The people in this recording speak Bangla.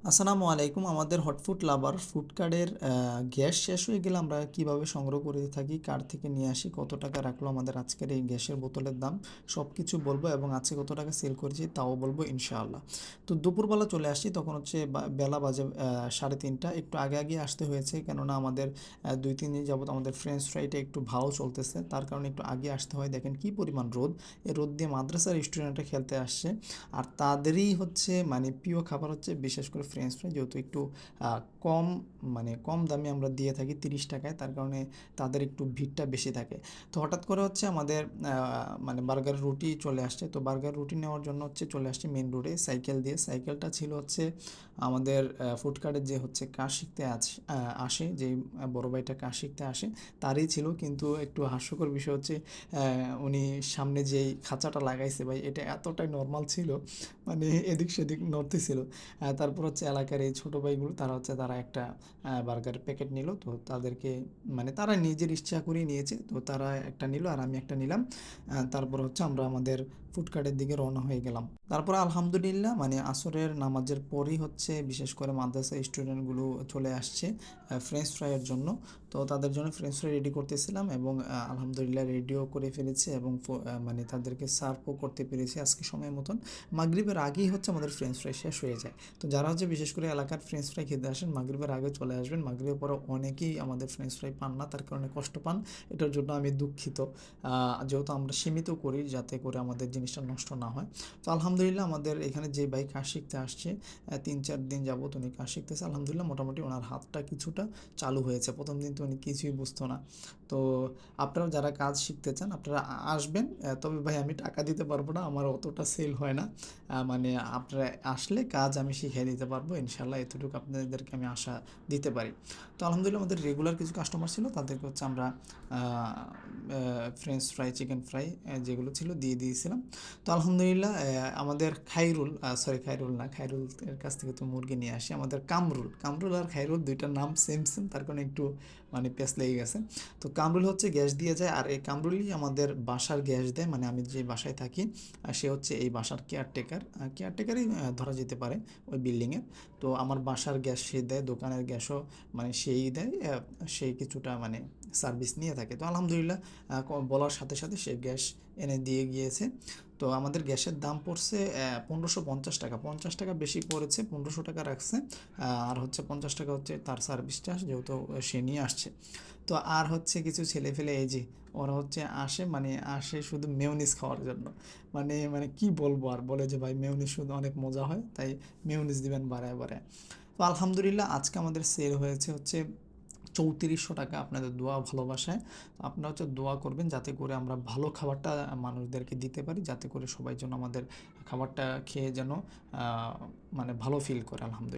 আসসালামু আলাইকুম। আমাদের হটফুড লাভার ফুড কার্ডের গ্যাস শেষ হয়ে গেলে আমরা কিভাবে সংগ্রহ করে থাকি, কার থেকে নিয়ে আসি, কত টাকা রাখলো আমাদের আজকের এই গ্যাসের বোতলের দাম, সব কিছু বলবো এবং আজকে কত টাকা সেল করেছি তাও বলবো ইনশাআল্লাহ। তো দুপুরবেলা চলে আসি, তখন হচ্ছে বেলা বাজে 3:30। একটু আগে আগে আসতে হয়েছে, কেননা আমাদের 2-3 দিন যাবত আমাদের ফ্রেঞ্চ ফ্রাইটা একটু ভালো চলতেছে, তার কারণে একটু আগে আসতে হয়। দেখেন কি পরিমাণ রোদ, এই রোদ দিয়ে মাদ্রাসার স্টুডেন্টরা খেলতে আসছে, আর তাদেরই হচ্ছে মানে প্রিয় খাবার হচ্ছে বিশেষ করে ফ্রেঞ্চ ফ্রাই, যেহেতু একটু কম মানে কম দামে আমরা দিয়ে থাকি 30 টাকায়, তার কারণে তাদের একটু ভিড়টা বেশি থাকে। তো হঠাৎ করে হচ্ছে আমাদের মানে বার্গার রুটি চলে আসছে, তো বার্গার রুটি নেওয়ার জন্য হচ্ছে চলে আসছে মেন রোডে সাইকেল দিয়ে। সাইকেলটা ছিল হচ্ছে আমাদের ফুড কার্টের যে হচ্ছে কাজ শিখতে আসে, যে বড় ভাইটা কাজ শিখতে আসে তারই ছিল। কিন্তু একটু হাস্যকর বিষয় হচ্ছে উনি সামনে যেই খাঁচাটা লাগাইছে ভাই, এটা এতটাই নর্মাল ছিল, মানে এদিক সেদিক নড়তেছিল। তারপর হচ্ছে এলাকার এই ছোটো ভাইগুলো, তারা একটা বার্গার প্যাকেট নিল, তো তাদেরকে মানে তারা নিজের ইচ্ছা করেই নিয়েছে, তো তারা একটা নিল আর আমি একটা নিলাম। তারপর হচ্ছে আমরা আমাদের ফুডকার্টের দিকে রওনা হয়ে গেলাম। তারপর আলহামদুলিল্লাহ মানে আসরের নামাজের পরই হচ্ছে বিশেষ করে মাদ্রাসা স্টুডেন্টগুলো চলে আসছে ফ্রেঞ্চ ফ্রাইয়ের জন্য। তো তাদের জন্য ফ্রেঞ্চ ফ্রাই রেডি করতেছিলাম এবং আলহামদুলিল্লাহ রেডিও করে ফেলেছি এবং মানে তাদেরকে সার্ভও করতে পেরেছি আজকে সময় মতন। মাগরিবের আগেই হচ্ছে আমাদের ফ্রেঞ্চ ফ্রাই শেষ হয়ে যায়। তো যারা হচ্ছে বিশেষ করে এলাকার ফ্রেঞ্চ ফ্রাই খেতে আসেন মাগরিবের আগে চলে আসবেন। মাগরিবের পরে অনেকেই আমাদের ফ্রেঞ্চ ফ্রাই পান না, তার কারণে কষ্ট পান। এটার জন্য আমি দুঃখিত। যেহেতু আমরা সীমিত করি যাতে করে আমাদের জিনিসটা নষ্ট না হয়। তো আলহামদুলিল্লাহ আমাদের এখানে যে ভাই কাজ শিখতে আসছে 3-4 দিন যাবত উনি কাজ শিখতেছে, আলহামদুলিল্লাহ মোটামুটি ওনার হাতটা কিছুটা চালু হয়েছে। প্রথম দিন তো উনি কিছুই বুঝতো না। তো আপনারাও যারা কাজ শিখতে চান আপনারা আসবেন। তবে ভাই আমি টাকা দিতে পারবো না, আমার অতটা সেল হয় না। মানে আপনারা আসলে কাজ আমি শিখিয়ে দিতে পারবো ইনশাল্লাহ, এতটুকু আপনাদেরকে আমি আশা দিতে পারি। তো আলহামদুলিল্লাহ আমাদের রেগুলার কিছু কাস্টমার ছিল, তাদেরকে হচ্ছে আমরা ফ্রেঞ্চ ফ্রাই, চিকেন ফ্রাই যেগুলো ছিল দিয়ে দিয়েছিলাম। তো আলহামদুলিল্লাহ আমাদের খাইরুল না, খাইরুলের কাছ থেকে তো মুরগি নিয়ে আসি, আমাদের কামরুল, কামরুল আর খাইরুল দুইটার নাম সেম সেম, তার কারণে একটু মানে পেঁচ লেগে গেছে। তো কামরুল হচ্ছে গ্যাস দিয়ে যায়, আর এই কামরুলই আমাদের বাসার গ্যাস দেয়, মানে আমি যে বাসায় থাকি সে হচ্ছে এই বাসার কেয়ারটেকার, কেয়ারটেকারই ধরা যেতে পারে ওই বিল্ডিংয়ের। তো আমার বাসার গ্যাস সে দেয়, দোকানের গ্যাসও মানে সেই দেয়, সেই কিছুটা মানে সার্ভিস নিয়ে থাকে। তো আলহামদুলিল্লাহ বলার সাথে সাথে সে গ্যাস এনে দিয়ে গিয়েছে। তো আমাদের গ্যাসের দাম পড়ছে 1550 টাকা, 50 টাকা বেশি পড়েছে, 1500 টাকা রাখছে। আর হচ্ছে 50 টাকা হচ্ছে তার সার্ভিস চার্জ, যেহেতু সে নিয়ে আসছে। তো আর হচ্ছে কিছু ছেলে ফেলে এই যে ওরা হচ্ছে আসে, মানে আসে শুধু মেয়োনিজ খাওয়ার জন্য। মানে কি বলবো, আর বলে যে ভাই মেয়োনিজ শুধু অনেক মজা হয়, তাই মেয়োনিজ দিবেন বাড়ায় বাড়ায়। তো আলহামদুলিল্লাহ আজকে আমাদের সেল হয়েছে হচ্ছে 3400 টাকা, আপনাদের দোয়া ভালোবাসায়। আপনারা হচ্ছে দোয়া করবেন যাতে করে আমরা ভালো খাবারটা মানুষদেরকে দিতে পারি, যাতে করে সবাই যেন আমাদের খাবারটা খেয়ে যেন মানে ভালো ফিল করে। আলহামদুলিল্লাহ।